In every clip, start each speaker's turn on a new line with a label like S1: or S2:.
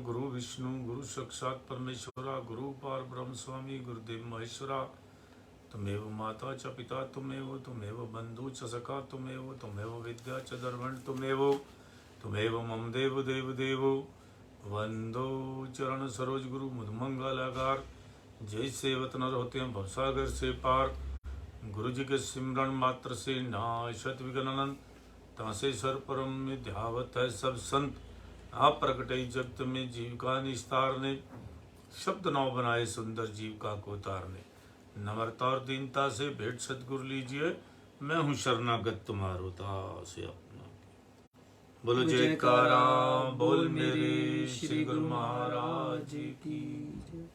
S1: गुरु विष्णु गुरु साक्षात् परमेश्वरा गुरु पार ब्रह्म स्वामी गुरुदेव महेश्वरा। तुमेव माता च पिता तुमेव बंधु च सखा तुमेव विद्या च दर्पण तुमेव मम देव देव देवो। वंदो चरण सरोज गुरु मुदमंगलाकार। जय सेवत नर होते हैं भवसागर से पार। गुरु जी के सिमरन मात्र से नाशत विघ्न तासे सर परम में ध्यावत है सब संत। आप प्रकटे जगत में जीव का निस्तार ने शब्द नौ बनाए सुंदर जीव का को तारने। नम्रता और दीनता से भेंट सतगुरु लीजिए मैं हूँ शरणागत तुम्हारो दास अपना। बोलो जयकारा बोल मेरे श्री गुरु महाराज की।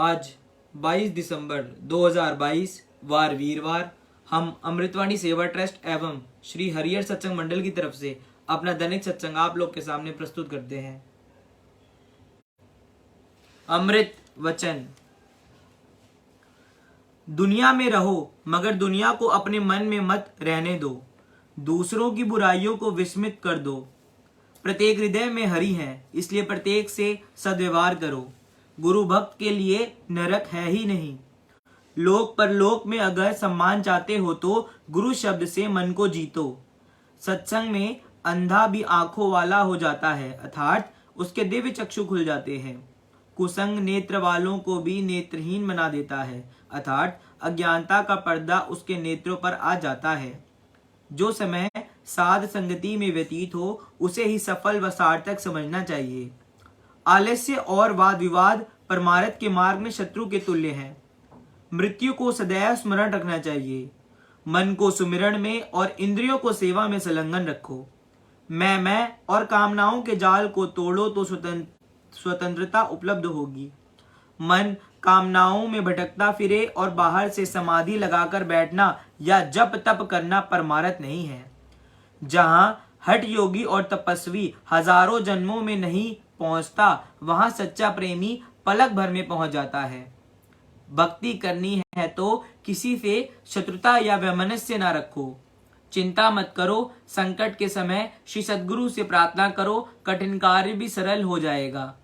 S2: आज 22 दिसंबर 2022 वार वीरवार हम अमृतवाणी सेवा ट्रस्ट एवं श्री हरिहर सत्संग मंडल की तरफ से अपना दैनिक सत्संग आप लोग के सामने प्रस्तुत करते हैं। अमृत वचन। दुनिया में रहो मगर दुनिया को अपने मन में मत रहने दो। दूसरों की बुराइयों को विस्मित कर दो। प्रत्येक हृदय में हरि है इसलिए प्रत्येक से सद्व्यवहार करो। गुरु भक्त के लिए नरक है ही नहीं। लोक परलोक में अगर सम्मान चाहते हो तो गुरु शब्द से मन को जीतो। सत्संग में अंधा भी आंखों वाला हो जाता है अर्थात उसके दिव्य चक्षु खुल जाते हैं। कुसंग नेत्र वालों को भी नेत्रहीन बना देता है अर्थात अज्ञानता का पर्दा उसके नेत्रों पर आ जाता है। जो समय साध संगति में व्यतीत हो उसे ही सफल व सार्थक समझना चाहिए। आलस्य और वाद विवाद परमार्थ के मार्ग में शत्रु के तुल्य हैं। मृत्यु को सदैव स्मरण रखना चाहिए। मन को सुमिरण में और इंद्रियों को सेवा में संलग्न रखो। मैं और कामनाओं के जाल को तोड़ो तो स्वतंत्रता उपलब्ध होगी। मन कामनाओं में भटकता फिरे और बाहर से समाधि लगाकर बैठना या जप तप करना परमार्थ नहीं है। जहां हठ योगी और तपस्वी हजारों जन्मों में नहीं पहुंचता वहां सच्चा प्रेमी पलक भर में पहुंच जाता है। भक्ति करनी है तो किसी से शत्रुता या वैमनस्य ना रखो। चिंता मत करो। संकट के समय श्री सद्गुरु से प्रार्थना करो। कठिन कार्य भी सरल हो जाएगा।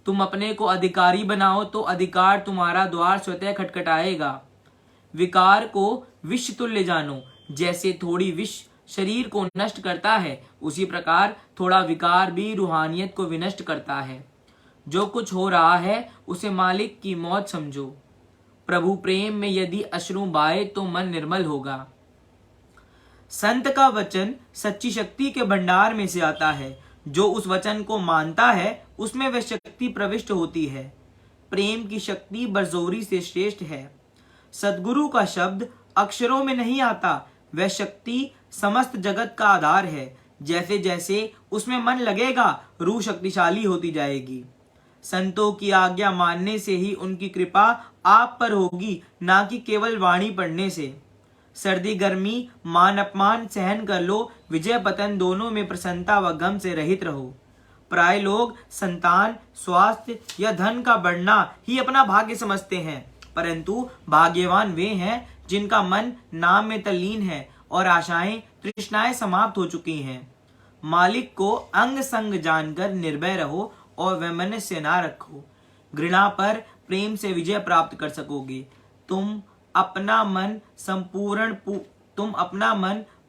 S2: तुम अपने को अधिकारी बनाओ तो अधिकार तुम्हारा द्वार स्वतः खटखटाएगा। विकार को विष तुल्य जानो। जैसे थोड़ी विष शरीर को नष्ट करता है उसी प्रकार थोड़ा विकार भी रूहानियत को विनष्ट करता है। जो कुछ हो रहा है उसे मालिक की मौत समझो। प्रभु प्रेम में यदि अश्रु बहाए तो मन निर्मल होगा। संत का वचन सच्ची शक्ति के भंडार में से आता है। जो उस वचन को मानता है उसमें वह शक्ति प्रविष्ट होती है। प्रेम की शक्ति बरजोरी से श्रेष्ठ है। सद्गुरु का शब्द अक्षरों में नहीं आता। वह शक्ति समस्त जगत का आधार है। जैसे जैसे उसमें मन लगेगा रूह शक्तिशाली होती जाएगी। संतों की आज्ञा मानने से ही उनकी कृपा आप पर होगी ना कि केवल वाणी पढ़ने से। सर्दी गर्मी मान अपमान सहन कर लो। विजय पतन दोनों में प्रसन्नता व गम से रहित रहो। प्राय लोग संतान स्वास्थ्य या धन का बढ़ना ही अपना भाग्य समझते हैं परंतु भाग्यवान वे हैं जिनका मन नाम में तल्लीन है और आशाएं तृष्णाएं समाप्त हो चुकी हैं। मालिक को अंग संग जानकर निर्भय रहो और वैमनस्य ना रखो। घृणा पर प्रेम से विजय प्राप्त कर सकोगे। तुम अपना मन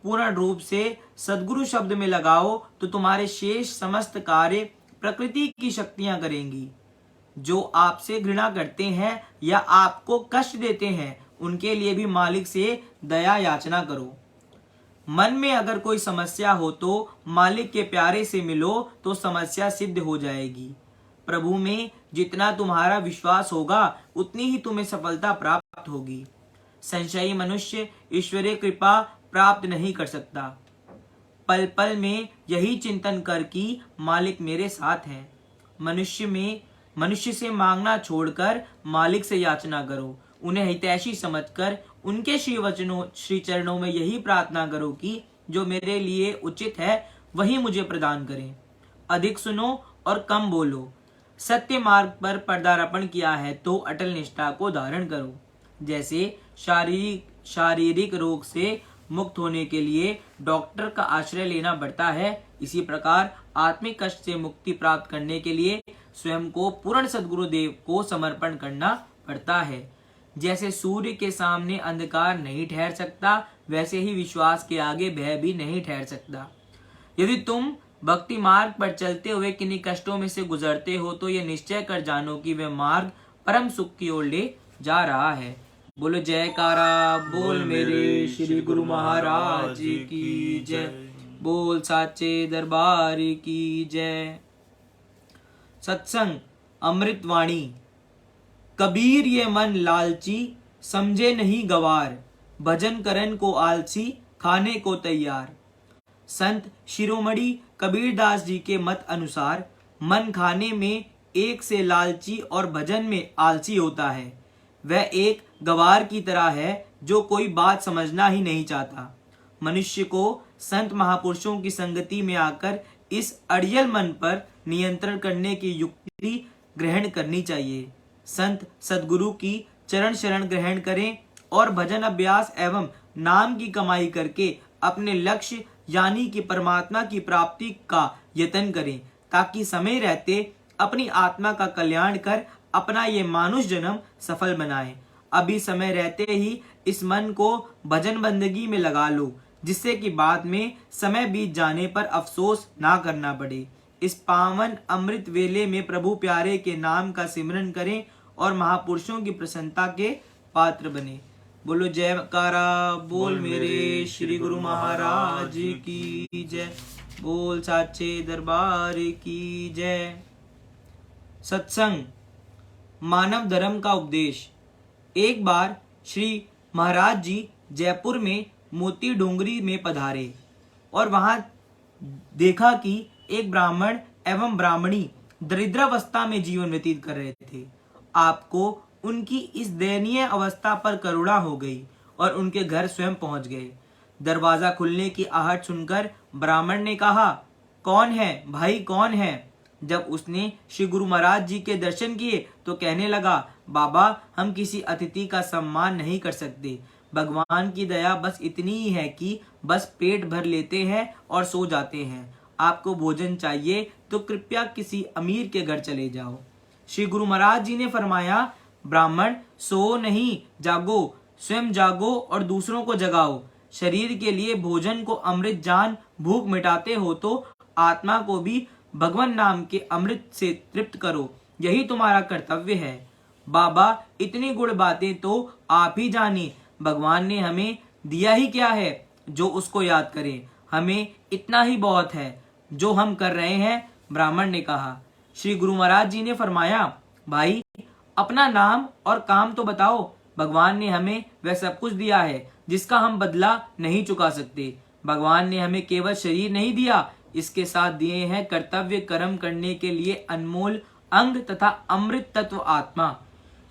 S2: पूर्ण रूप से सद्गुरु शब्द में लगाओ तो तुम्हारे शेष समस्त कार्य प्रकृति की शक्तियां करेंगी। जो आपसे घृणा करते हैं या आपको कष्ट देते हैं उनके लिए भी मालिक से दया याचना करो। मन में अगर कोई समस्या हो तो मालिक के प्यारे से मिलो तो समस्या सिद्ध हो जाएगी। प्रभु में जितना तुम्हारा विश्वास होगा उतनी ही तुम्हें सफलता प्राप्त होगी। संशयी मनुष्य ईश्वरीय कृपा प्राप्त नहीं कर सकता। पल पल में यही चिंतन कर कि मालिक मेरे साथ है। मनुष्य से मांगना छोड़कर मालिक से याचना करो। उन्हें हितैषी समझकर उनके श्री चरणों में यही प्रार्थना करो कि जो मेरे लिए उचित है वही मुझे प्रदान करें। अधिक सुनो और कम बोलो। सत्य मार्ग पर पदार्पण किया है तो अटल निष्ठा को धारण करो। जैसे शारीरिक रोग से मुक्त होने के लिए डॉक्टर का आश्रय लेना पड़ता है, इसी प्रकार आत्मिक कष्ट से मुक्ति प्राप्त करने के लिए स्वयं को पूर्ण सद्गुरुदेव को समर्पण करना पड़ता है। जैसे सूर्य के सामने अंधकार नहीं ठहर सकता, वैसे ही विश्वास के आगे भय भी नहीं ठहर सकता। यदि तुम भक्ति मार्ग पर चलते हुए किन्हीं कष्टों में से गुजरते हो तो ये निश्चय कर जानो कि वह मार्ग परम सुख की ओर ले जा रहा है। बोलो जयकारा बोल मेरे श्री गुरु महाराज की जय। बोल साचे दरबार की जय। सत्संग अमृतवाणी। कबीर ये मन लालची, समझे नहीं गवार, भजन करन को आलसी, खाने को तैयार। संत शिरोमणि कबीरदास जी के मत अनुसार मन खाने में एक से लालची और भजन में आलसी होता है। वह एक गवार की तरह है जो कोई बात समझना ही नहीं चाहता। मनुष्य को संत महापुरुषों की संगति में आकर इस अड़ियल मन पर नियंत्रण करने की युक्ति ग्रहण करनी चाहिए। संत सद्गुरु की चरण शरण ग्रहण करें और भजन अभ्यास एवं नाम की कमाई करके अपने लक्ष्य यानी कि परमात्मा की प्राप्ति का यत्न करें, ताकि समय रहते अपनी आत्मा का कल्याण कर अपना ये मानुष जन्म सफल बनाएं। अभी समय रहते ही इस मन को भजन बंदगी में लगा लो, जिससे कि बाद में समय बीत जाने पर अफसोस ना करना पड़े। इस पावन अमृत वेले में प्रभु प्यारे के नाम का सिमरन करें और महापुरुषों की प्रसन्नता के पात्र बने। बोलो जयकारा बोल मेरे श्री गुरु महाराज की जय। बोल साचे दरबार की जय। सत्संग मानव धर्म का उपदेश। एक बार श्री महाराज जी जयपुर में मोती डोंगरी में पधारे और वहां देखा कि एक ब्राह्मण एवं ब्राह्मणी दरिद्रावस्था में जीवन व्यतीत कर रहे थे। आपको उनकी इस दयनीय अवस्था पर करुणा हो गई और उनके घर स्वयं पहुंच गए। दरवाजा खुलने की आहट सुनकर ब्राह्मण ने कहा, कौन है भाई, कौन है? जब उसने श्री गुरु महाराज जी के दर्शन किए तो कहने लगा, बाबा हम किसी अतिथि का सम्मान नहीं कर सकते। भगवान की दया बस इतनी ही है कि बस पेट भर लेते हैं और सो जाते हैं। आपको भोजन चाहिए तो कृपया किसी अमीर के घर चले जाओ। श्री गुरु महाराज जी ने फरमाया, ब्राह्मण सो नहीं, जागो, स्वयं जागो और दूसरों को जगाओ। शरीर के लिए भोजन को अमृत जान भूख मिटाते हो तो आत्मा को भी भगवान नाम के अमृत से तृप्त करो, यही तुम्हारा कर्तव्य है। बाबा इतनी गुड़ बातें तो आप ही जानिए, भगवान ने हमें दिया ही क्या है जो उसको याद करें। हमें इतना ही बहुत है जो हम कर रहे हैं, ब्राह्मण ने कहा। श्री गुरु महाराज जी ने फरमाया, भाई अपना नाम और काम तो बताओ। भगवान ने हमें वह सब कुछ दिया है जिसका हम बदला नहीं चुका सकते। भगवान ने हमें केवल शरीर नहीं दिया, इसके साथ दिए हैं कर्तव्य कर्म करने के लिए अनमोल अंग तथा अमृत तत्व आत्मा।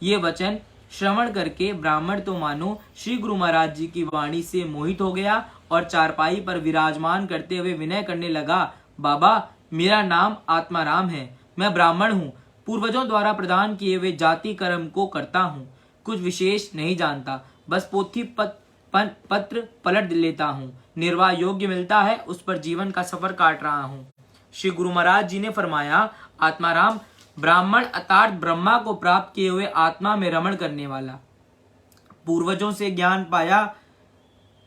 S2: ये वचन श्रवण करके ब्राह्मण तो मानो श्री गुरु महाराज जी की वाणी से मोहित हो गया और चारपाई पर विराजमान करते हुए विनय करने लगा, बाबा मेरा नाम आत्माराम है, मैं ब्राह्मण हूँ, पूर्वजों द्वारा प्रदान किए हुए जाति कर्म को करता हूँ, कुछ विशेष नहीं जानता, बस पोथी पत्र पलट लेता हूँ, निर्वाह योग्य मिलता है उस पर जीवन का सफर काट रहा हूँ। श्री गुरु महाराज जी ने फरमाया, आत्माराम ब्राह्मण अर्थात ब्रह्मा को प्राप्त किए हुए आत्मा में रमण करने वाला, पूर्वजों से ज्ञान पाया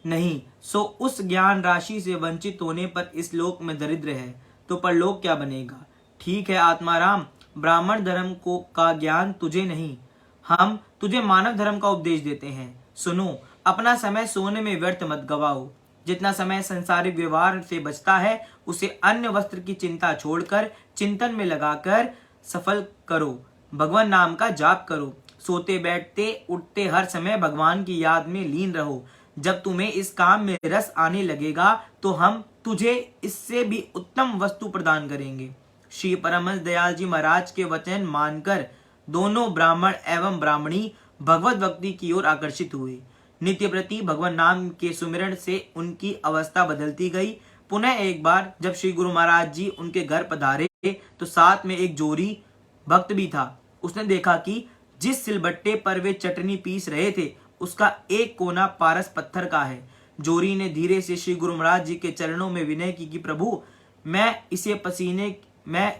S2: नहीं, सो उस ज्ञान राशि से वंचित होने पर इस लोक में दरिद्र है, तो परलोक क्या बनेगा। ठीक है आत्माराम, ब्राह्मण धर्म को का ज्ञान तुझे नहीं, हम तुझे मानव धर्म का उपदेश देते हैं। सुनो, अपना समय सोने में व्यर्थ मत गवाओ। जितना समय संसारिक व्यवहार से बचता है उसे अन्य वस्त्र की चिंता छोड़कर चिंतन में लगाकर सफल करो। भगवान नाम का जाप करो। सोते बैठते उठते हर समय भगवान की याद में लीन रहो। जब तुम्हें इस काम में रस आने लगेगा तो हम तुझे इससे भी उत्तम वस्तु प्रदान करेंगे। श्री परमहंस दयाल जी महाराज के वचन मानकर दोनों ब्राह्मण एवं ब्राह्मणी भगवत भक्ति की ओर आकर्षित हुए। नित्य प्रति भगवान नाम के सुमिरन से उनकी अवस्था बदलती गई। पुनः एक बार जब श्री गुरु महाराज जी उनके घर पधारे तो साथ में एक जोरी भक्त भी था। उसने देखा कि जिस सिलबट्टे पर वे चटनी पीस रहे थे उसका एक कोना पारस पत्थर का है। जोरी ने धीरे से श्री गुरु महाराज जी के चरणों में विनय की कि प्रभु, मैं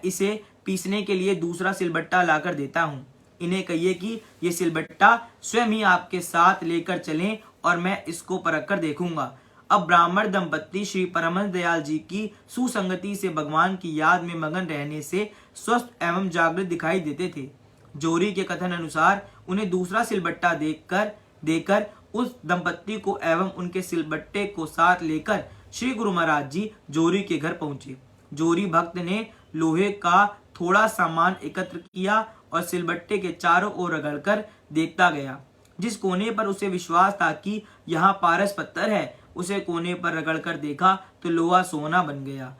S2: इसे पीसने के लिए दूसरा सिलबट्टा लाकर देता हूँ। इन्हें कहिए कि ये सिलबट्टा स्वयं ही आपके साथ लेकर चलें और मैं इसको परख कर देखूंगा। अब ब्राह्मण दंपत्ति श्री परमहंस दयाल जी की सुसंगति से भगवान की याद में मगन रहने से स्वस्थ एवं जागृत दिखाई देते थे। जोरी के कथन अनुसार उन्हें दूसरा सिलबट्टा देकर उस दंपत्ति को एवं उनके सिलबट्टे को साथ लेकर श्री गुरु महाराज जी जोरी के घर पहुंचे। जोरी भक्त ने लोहे का थोड़ा सामान एकत्र किया और सिलबट्टे के चारों ओर रगड़कर देखता गया। जिस कोने पर उसे विश्वास था कि यहाँ पारस पत्थर है, उसे कोने पर रगड़कर देखा तो लोहा सोना बन गया।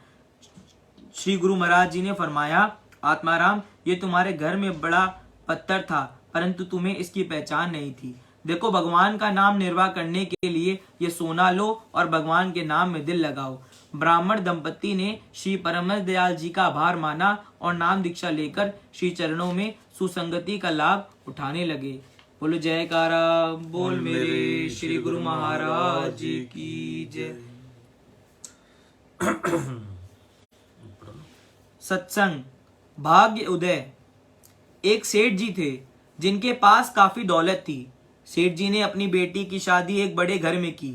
S2: श्री गुरु महाराज जी ने फरमाया, आत्माराम, ये तुम्हारे घर में बड़ा पत्थर था, परंतु तुम्हें इसकी पहचान नहीं थी। देखो, भगवान का नाम निर्वाह करने के लिए ये सोना लो और भगवान के नाम में दिल लगाओ। ब्राह्मण दंपत्ति ने श्री परमहंस दयाल जी का आभार माना और नाम दीक्षा लेकर श्री चरणों में सुसंगति का लाभ उठाने लगे। बोलो जयकारा बोल मेरे श्री गुरु महाराज जी की जय। सत्संग भाग्य उदय। एक सेठ जी थे जिनके पास काफी दौलत थी। सेठ जी ने अपनी बेटी की शादी एक बड़े घर में की,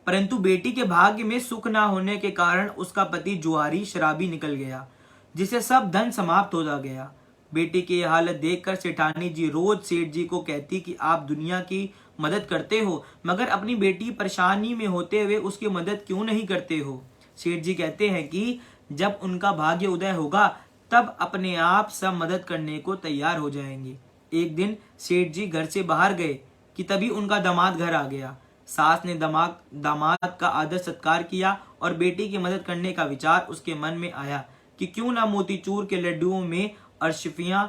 S2: परंतु बेटी के भाग्य में सुख ना होने के कारण उसका पति जुआरी शराबी निकल गया, जिससे सब धन समाप्त होता गया। बेटी की यह हालत देखकर सेठानी जी रोज सेठ जी को कहती कि आप दुनिया की मदद करते हो, मगर अपनी बेटी परेशानी में होते हुए उसकी मदद क्यों नहीं करते हो। सेठ जी कहते हैं कि जब उनका भाग्य उदय होगा तब अपने आप सब मदद करने को तैयार हो जाएंगे। एक दिन सेठ जी घर से बाहर गए कि तभी उनका दामाद घर आ गया। सास ने दामाद का आदर सत्कार किया और बेटी की मदद करने का विचार उसके मन में आया कि क्यों ना मोतीचूर के लड्डुओं में अरशफियां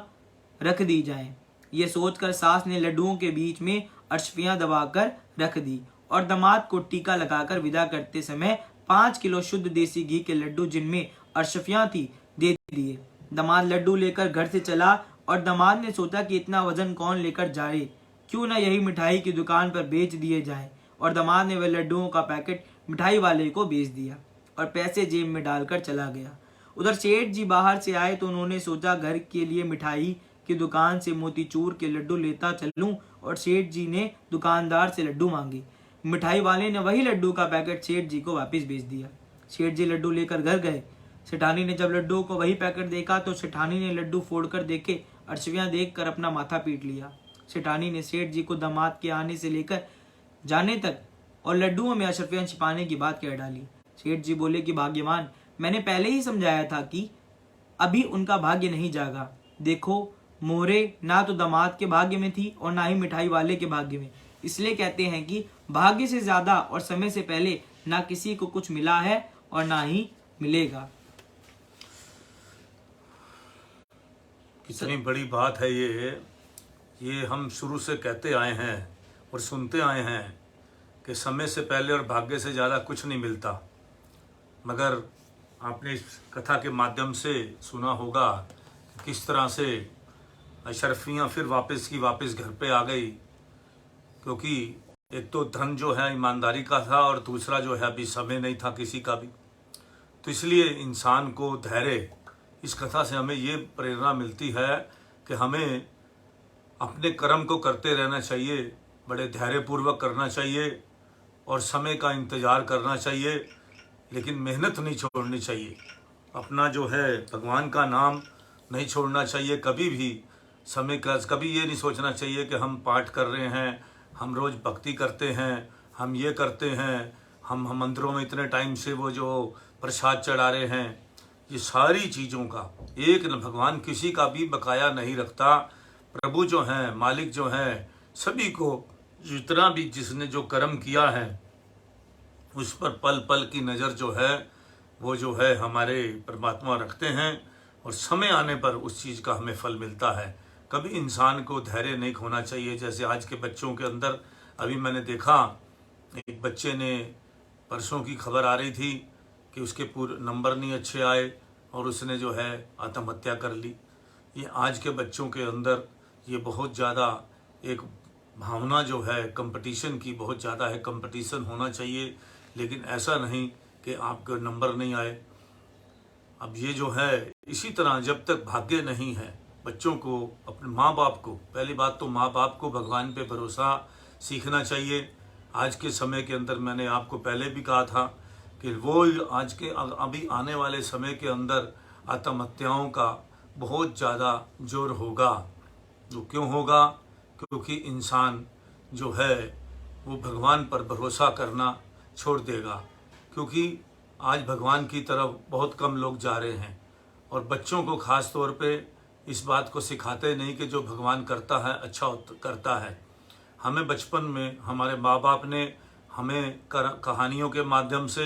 S2: रख दी जाएं। ये सोचकर सास ने लड्डुओं के बीच में अरशफियां दबाकर रख दी और दामाद को टीका लगाकर विदा करते समय 5 किलो शुद्ध देसी घी के लड्डू जिनमें अरशफियां थी दे दिए। दामाद लड्डू लेकर घर से चला और दामाद ने सोचा कि इतना वजन कौन लेकर जाए, क्यों ना यही मिठाई की दुकान पर बेच दिए जाए। और दामाद ने वह लड्डुओं का पैकेट मिठाई वाले को बेच दिया और पैसे जेब में डालकर चला गया। उधर सेठ जी बाहर से आए तो उन्होंने सोचा घर के लिए मिठाई की दुकान से मोतीचूर के लड्डू लेता चलूं, और सेठ जी ने दुकानदार से लड्डू मांगे। मिठाई वाले ने वही लड्डू का पैकेट सेठ जी को वापस भेज दिया। सेठ जी लड्डू लेकर घर गए। सेठानी ने जब लड्डू को वही पैकेट देखा तो सेठानी ने लड्डू फोड़कर देखे, अरशफियां देखकर अपना माथा पीट लिया। सेठानी ने सेठ जी को दामाद के आने से लेकर जाने तक और लड्डुओं में अरशफियां छिपाने की बात कह डाली। सेठ जी बोले कि भाग्यवान, मैंने पहले ही समझाया था कि अभी उनका भाग्य नहीं जागा। देखो, मोहरे ना तो दामाद के भाग्य में थी और ना ही मिठाई वाले के भाग्य में। इसलिए कहते हैं कि भाग्य से ज्यादा और समय से पहले ना किसी को कुछ मिला है और ना ही मिलेगा।
S1: कितनी बड़ी बात है ये हम शुरू से कहते आए हैं और सुनते आए हैं कि समय से पहले और भाग्य से ज़्यादा कुछ नहीं मिलता। मगर आपने इस कथा के माध्यम से सुना होगा किस तरह से अशरफियाँ फिर वापस घर पे आ गई, क्योंकि एक तो धन जो है ईमानदारी का था और दूसरा जो है अभी समय नहीं था किसी का भी। तो इसलिए इंसान को धैर्य, इस कथा से हमें ये प्रेरणा मिलती है कि हमें अपने कर्म को करते रहना चाहिए, बड़े धैर्यपूर्वक करना चाहिए और समय का इंतज़ार करना चाहिए, लेकिन मेहनत नहीं छोड़नी चाहिए। अपना जो है भगवान का नाम नहीं छोड़ना चाहिए कभी भी। समय का कभी ये नहीं सोचना चाहिए कि हम पाठ कर रहे हैं, हम रोज़ भक्ति करते हैं, हम ये करते हैं, हम मंदिरों में इतने टाइम से वो जो प्रसाद चढ़ा रहे हैं। ये सारी चीज़ों का एक न भगवान किसी का भी बकाया नहीं रखता। प्रभु जो हैं, मालिक जो हैं, सभी को जितना भी जिसने जो कर्म किया है उस पर पल पल की नज़र जो है वो जो है हमारे परमात्मा रखते हैं और समय आने पर उस चीज़ का हमें फल मिलता है। कभी इंसान को धैर्य नहीं खोना चाहिए। जैसे आज के बच्चों के अंदर अभी मैंने देखा, एक बच्चे ने, परसों की खबर आ रही थी कि उसके पूरे नंबर नहीं अच्छे आए और उसने जो है आत्महत्या कर ली। ये आज के बच्चों के अंदर ये बहुत ज़्यादा एक भावना जो है कंपटीशन की बहुत ज़्यादा है, कंपटीशन होना चाहिए, लेकिन ऐसा नहीं कि आपके नंबर नहीं आए। अब ये जो है इसी तरह जब तक भाग्य नहीं है, बच्चों को अपने माँ बाप को, पहली बात तो माँ बाप को भगवान पे भरोसा सीखना चाहिए। आज के समय के अंदर मैंने आपको पहले भी कहा था कि वो आज के अभी आने वाले समय के अंदर आत्महत्याओं का बहुत ज़्यादा जोर होगा। वो क्यों होगा? क्योंकि इंसान जो है वो भगवान पर भरोसा करना छोड़ देगा, क्योंकि आज भगवान की तरफ बहुत कम लोग जा रहे हैं। और बच्चों को ख़ास तौर पे इस बात को सिखाते नहीं कि जो भगवान करता है अच्छा करता है। हमें बचपन में हमारे माँ बाप ने हमें कहानियों के माध्यम से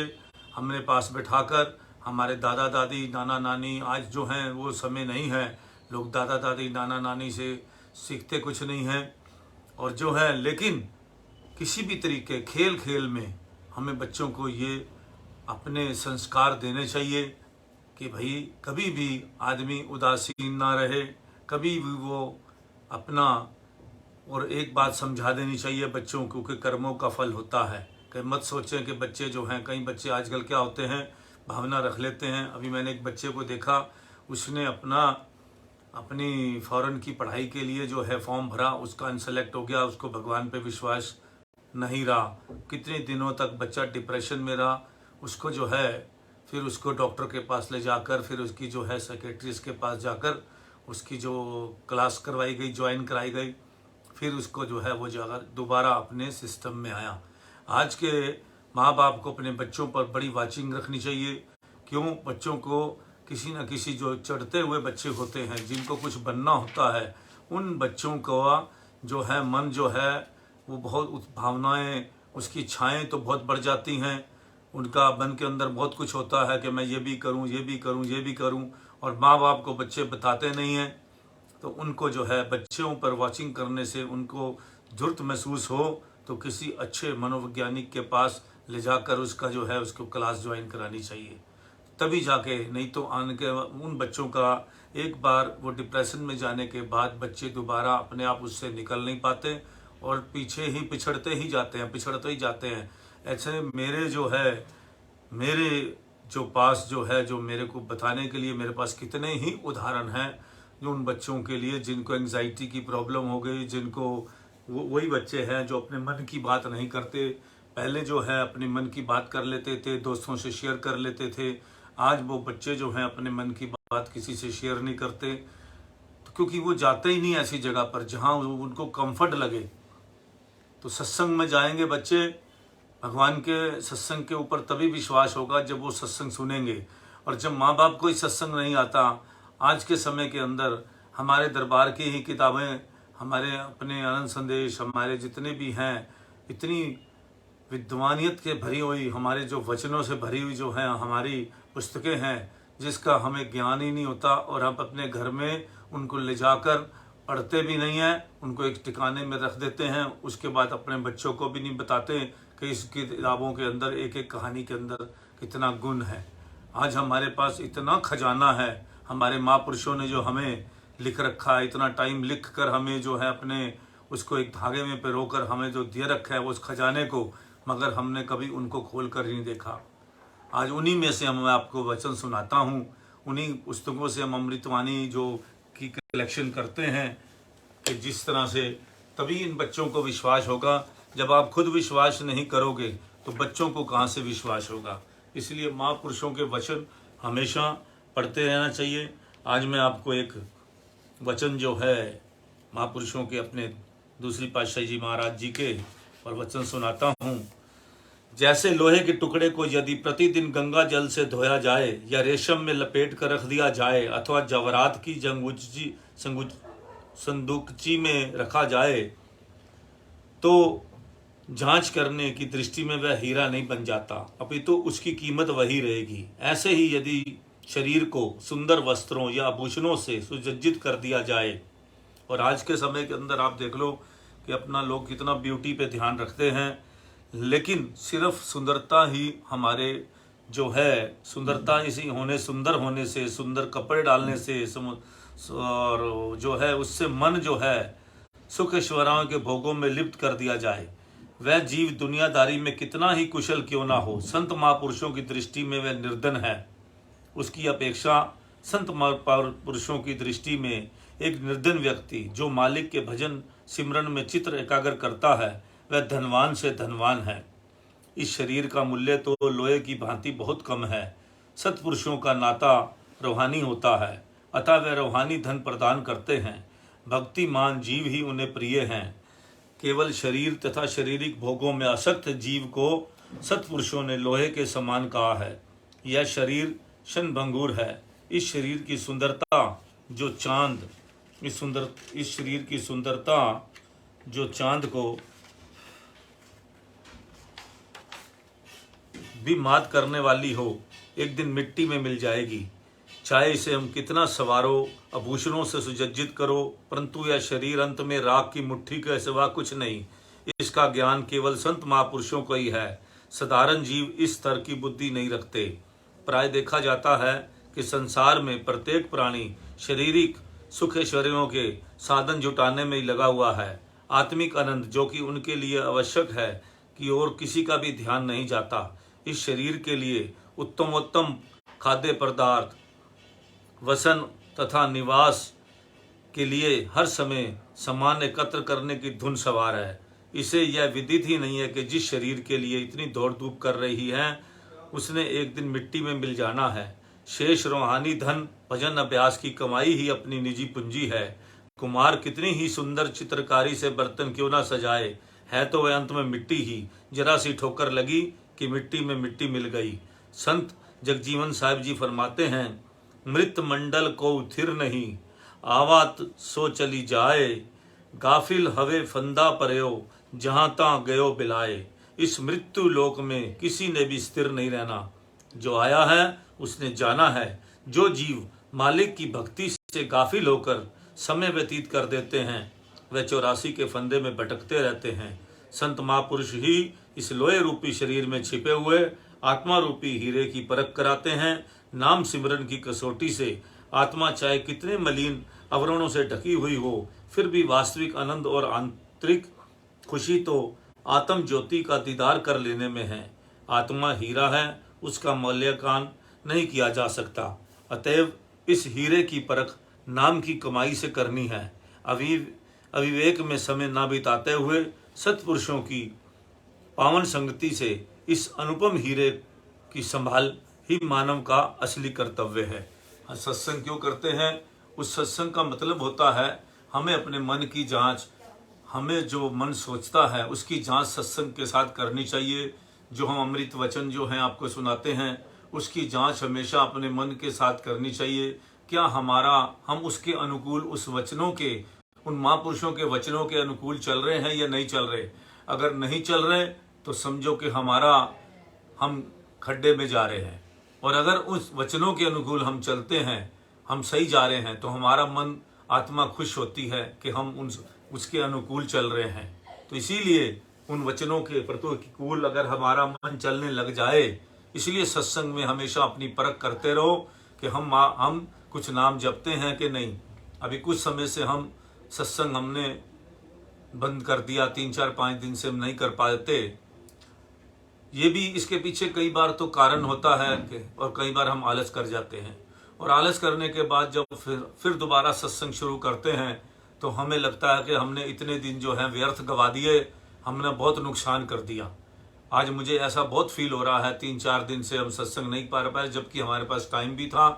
S1: हमने पास बिठाकर, हमारे दादा दादी नाना नानी, आज जो हैं वो समय नहीं है, लोग दादा दादी नाना नानी से सीखते कुछ नहीं है। और जो है लेकिन किसी भी तरीके खेल खेल में हमें बच्चों को ये अपने संस्कार देने चाहिए कि भाई कभी भी आदमी उदासीन ना रहे, कभी भी वो अपना, और एक बात समझा देनी चाहिए बच्चों को कि कर्मों का फल होता है। कि मत सोचें कि बच्चे जो हैं, कई बच्चे आजकल क्या होते हैं, भावना रख लेते हैं। अभी मैंने एक बच्चे को देखा, उसने अपनी फॉरेन की पढ़ाई के लिए जो है फॉर्म भरा, उसका अनसेलेक्ट हो गया, उसको भगवान पे विश्वास नहीं रहा। कितने दिनों तक बच्चा डिप्रेशन में रहा। उसको जो है फिर उसको डॉक्टर के पास ले जाकर, फिर उसकी जो है सेक्रेटरीज के पास जाकर उसकी जो क्लास करवाई गई, ज्वाइन कराई गई, फिर उसको जो है वो जाकर दोबारा अपने सिस्टम में आया। आज के माँ बाप को अपने बच्चों पर बड़ी वाचिंग रखनी चाहिए। क्यों? बच्चों को किसी न किसी जो चढ़ते हुए बच्चे होते हैं, जिनको कुछ बनना होता है, उन बच्चों का जो है मन जो है वो बहुत भावनाएं, उसकी इच्छाएं तो बहुत बढ़ जाती हैं। उनका मन के अंदर बहुत कुछ होता है कि मैं ये भी करूं, ये भी करूं, ये भी करूं, और माँ बाप को बच्चे बताते नहीं हैं। तो उनको जो है बच्चों पर वॉचिंग करने से उनको जरूरत महसूस हो तो किसी अच्छे मनोवैज्ञानिक के पास ले जाकर उसका जो है उसको क्लास ज्वाइन करानी चाहिए, तभी जाके, नहीं तो आने के उन बच्चों का एक बार वो डिप्रेशन में जाने के बाद बच्चे दोबारा अपने आप उससे निकल नहीं पाते और पीछे ही पिछड़ते ही जाते हैं। ऐसे मेरे जो पास जो है, जो मेरे को बताने के लिए मेरे पास कितने ही उदाहरण हैं जो उन बच्चों के लिए जिनको एंग्जाइटी की प्रॉब्लम हो गई, जिनको वही बच्चे हैं जो अपने मन की बात नहीं करते। पहले जो है अपने मन की बात कर लेते थे, दोस्तों से शेयर कर लेते थे। आज वो बच्चे जो हैं अपने मन की बात किसी से शेयर नहीं करते, क्योंकि वो जाते ही नहीं ऐसी जगह पर जहाँ उनको कंफर्ट लगे। तो सत्संग में जाएंगे बच्चे, भगवान के सत्संग के ऊपर तभी विश्वास होगा जब वो सत्संग सुनेंगे। और जब माँ बाप को ही सत्संग नहीं आता, आज के समय के अंदर हमारे दरबार की ही किताबें, हमारे अपने आनंद संदेश, हमारे जितने भी हैं, इतनी विद्वानियत के भरी हुई, हमारे जो वचनों से भरी हुई जो हैं हमारी पुस्तकें हैं, जिसका हमें ज्ञान ही नहीं होता, और हम अपने घर में उनको ले जाकर पढ़ते भी नहीं हैं, उनको एक ठिकाने में रख देते हैं। उसके बाद अपने बच्चों को भी नहीं बताते कि इस किताबों के अंदर एक एक कहानी के अंदर कितना गुण है। आज हमारे पास इतना खजाना है, हमारे महापुरुषों ने जो हमें लिख रखा है, इतना टाइम लिख कर हमें जो है अपने उसको एक धागे में पिरोकर हमें जो दिया रखा है वो उस खजाने को, मगर हमने कभी उनको खोल कर नहीं देखा। आज उन्हीं में से मैं आपको वचन सुनाता हूँ, उन्हीं पुस्तकों से हम अमृतवाणी जो की कलेक्शन करते हैं, कि जिस तरह से तभी इन बच्चों को विश्वास होगा। जब आप खुद विश्वास नहीं करोगे तो बच्चों को कहाँ से विश्वास होगा। इसलिए महापुरुषों के वचन हमेशा पढ़ते रहना चाहिए। आज मैं आपको एक वचन जो है महापुरुषों के, अपने दूसरी पातशाही जी महाराज जी के, और वचन सुनाता हूँ। जैसे लोहे के टुकड़े को यदि प्रतिदिन गंगा जल से धोया जाए, या रेशम में लपेट कर रख दिया जाए, अथवा जवाहरात की संदूकची में रखा जाए, तो जांच करने की दृष्टि में वह हीरा नहीं बन जाता, अपितु तो उसकी कीमत वही रहेगी। ऐसे ही यदि शरीर को सुंदर वस्त्रों या आभूषणों से सुसज्जित कर दिया जाए, और आज के समय के अंदर आप देख लो कि अपना लोग कितना ब्यूटी पे ध्यान रखते हैं, लेकिन सिर्फ सुंदरता ही हमारे जो है, सुंदरता इसी होने, सुंदर होने से, सुंदर कपड़े डालने से, और जो है उससे मन जो है सुख ऐश्वर्यों के भोगों में लिप्त कर दिया जाए। वह जीव दुनियादारी में कितना ही कुशल क्यों ना हो, संत महापुरुषों की दृष्टि में वह निर्धन है। उसकी अपेक्षा संत महापुरुषों की दृष्टि में एक निर्धन व्यक्ति जो मालिक के भजन सिमरन में चित्र एकाग्र करता है, वह धनवान से धनवान है। इस शरीर का मूल्य तो लोहे की भांति बहुत कम है। सत्पुरुषों का नाता रूहानी होता है, अतः वे रूहानी धन प्रदान करते हैं। भक्तिमान जीव ही उन्हें प्रिय हैं। केवल शरीर तथा शारीरिक भोगों में आसक्त जीव को सत्पुरुषों ने लोहे के समान कहा है। यह शरीर क्षणभंगुर है। इस शरीर की सुंदरता जो चांद इस शरीर की सुंदरता जो चांद को भी मात करने वाली हो, एक दिन मिट्टी में मिल जाएगी। चाहे इसे हम कितना सवारो, आभूषणों से सुसज्जित करो, परंतु यह शरीर अंत में राख की मुट्ठी के सिवा कुछ नहीं। इसका ज्ञान केवल संत महापुरुषों को ही है। साधारण जीव इस स्तर की बुद्धि नहीं रखते। प्राय देखा जाता है कि संसार में प्रत्येक प्राणी शारीरिक सुख ऐश्वर्यों के साधन जुटाने में ही लगा हुआ है। आत्मिक आनंद जो कि उनके लिए आवश्यक है कि और किसी का भी ध्यान नहीं जाता। इस शरीर के लिए उत्तमोत्तम खाद्य पदार्थ, वसन तथा निवास के लिए हर समय सामान एकत्र करने की धुन सवार है। इसे यह विदित ही नहीं है कि जिस शरीर के लिए इतनी दौड़ धूप कर रही है, उसने एक दिन मिट्टी में मिल जाना है। शेष रूहानी धन भजन अभ्यास की कमाई ही अपनी निजी पूंजी है। कुमार कितनी ही सुंदर चित्रकारी से बर्तन क्यों ना सजाए, है तो वह अंत में मिट्टी ही। जरा सी ठोकर लगी कि मिट्टी में मिट्टी मिल गई। संत जगजीवन साहिब जी फरमाते हैं, मृत मंडल को थिर नहीं, आवात सो चली जाए, गाफिल हवे फंदा परयो, जहां ता गयो बिलाए। इस मृत्यु लोक में किसी ने भी स्थिर नहीं रहना। जो आया है उसने जाना है। जो जीव मालिक की भक्ति से गाफिल होकर समय व्यतीत कर देते हैं, वह 84 के फंदे में भटकते रहते हैं। संत महापुरुष ही इस लोहे रूपी शरीर में छिपे हुए आत्मा रूपी हीरे की परख कराते हैं। नाम सिमरन की कसौटी से आत्मा चाहे कितने मलिन आवरणों से ढकी हुई हो, फिर भी वास्तविक आनंद और आंतरिक खुशी तो आत्म ज्योति का दीदार कर लेने में है। आत्मा हीरा है, उसका मूल्यांकन नहीं किया जा सकता। अतएव इस हीरे की परख नाम की कमाई से करनी है। अविवेक में समय ना बिताते हुए सत्पुरुषों की पावन संगति से इस अनुपम हीरे की संभाल ही मानव का असली कर्तव्य है। सत्संग क्यों करते हैं? उस सत्संग का मतलब होता है हमें अपने मन की जांच, हमें जो मन सोचता है उसकी जांच सत्संग के साथ करनी चाहिए। जो हम अमृत वचन जो हैं आपको सुनाते हैं, उसकी जांच हमेशा अपने मन के साथ करनी चाहिए। क्या हम उसके अनुकूल, उस वचनों के, उन महापुरुषों के वचनों के अनुकूल चल रहे हैं या नहीं चल रहे? अगर नहीं चल रहे तो समझो कि हम खड्डे में जा रहे हैं। और अगर उस वचनों के अनुकूल हम चलते हैं, हम सही जा रहे हैं, तो हमारा मन, आत्मा खुश होती है कि हम उसके अनुकूल चल रहे हैं। तो इसीलिए उन वचनों के प्रतिकूल अगर हमारा मन चलने लग जाए, इसलिए सत्संग में हमेशा अपनी परख करते रहो कि हम कुछ नाम जपते हैं कि नहीं। अभी कुछ समय से हम सत्संग हमने बंद कर दिया, 3-4-5 दिन से हम नहीं कर पाते। ये भी इसके पीछे कई बार तो कारण होता है और कई बार हम आलस कर जाते हैं। और आलस करने के बाद जब फिर दोबारा सत्संग शुरू करते हैं तो हमें लगता है कि हमने इतने दिन जो है व्यर्थ गवा दिए, हमने बहुत नुकसान कर दिया। आज मुझे ऐसा बहुत फील हो रहा है, 3-4 दिन से हम सत्संग नहीं पा पाए, जबकि हमारे पास टाइम भी था।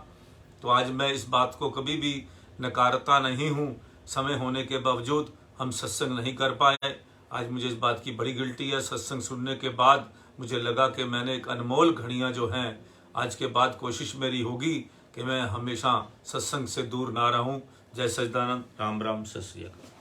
S1: तो आज मैं इस बात को कभी भी नकारता नहीं हूँ। समय होने के बावजूद हम सत्संग नहीं कर पाए। आज मुझे इस बात की बड़ी गिल्टी है। सत्संग सुनने के बाद मुझे लगा कि मैंने एक अनमोल घड़ियाँ जो हैं, आज के बाद कोशिश मेरी होगी कि मैं हमेशा सत्संग से दूर ना रहूं। जय सच्चिदानंद। राम राम, सत श्री अकाल।